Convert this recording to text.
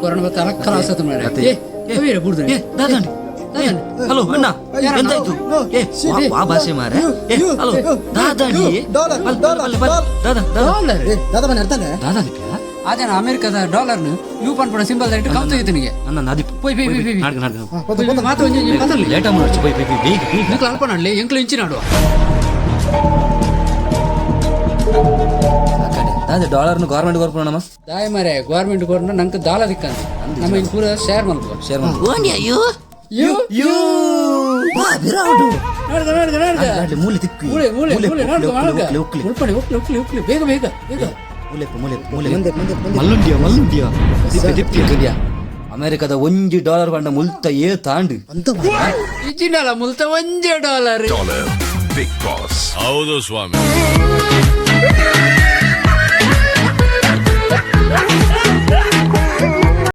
Corona ಬತ್ತ ಅರಕ್ಕಲ ಆಸತ ಮಾರೆ ಏ ಬುಡ್ದು ದಾದಾಂಡಿ ಹಲೋ ಅಣ್ಣ ಎಂತಾಯ್ತು ಆ ಭಾಷೆ ಮಾರೆ ಹಲೋ ದಾದಾಂಡಿ ಅದೇನ ಅಮೆರಿಕದ ಡಾಲರ್ ಯೂ ಪನ್ಪಡ ಸಿಂಬಲ್ ಇಟ್ಟು ಕೌಂತ ಇತ್ತನಿಗೆ ಮಾತು ಲೇಟ ಎಂಕ್ಲು ಅಲ್ಪ ನಡ್ಲಿ ಎಂಕ್ಲು ಇಂಚಿ ನಾಡುವ ಡಾಲರ್ನು ಗೌರ್ಮೆಂಟ್ ಕೊರ್ಪು ನಮ್ಮ ದಾಯ ಮಾರೆ ಗೌರ್ಮೆಂಟ್ ಕೊರ್ನ ನಂಗೆ ದಾಲ ದಿಕ್ಕಂತ ನಮ್ಮ ಈಗ ಪೂರ ಶೇರ್ ಮಾಡ್ಕೋ ಶೇರ್ ಬೇಗ ಬೇಗ ಬೇಗ ಅಮೆರಿಕದ $1 ಪಂಡ ಮುಲ್ತ ತಾಂಡು ಇಜಿನಲ್ಲ ಮುಲ್ತ $1 ಬಿಗ್ ಬಾಸ್ ಹೌದು ಸ್ವಾಮಿ.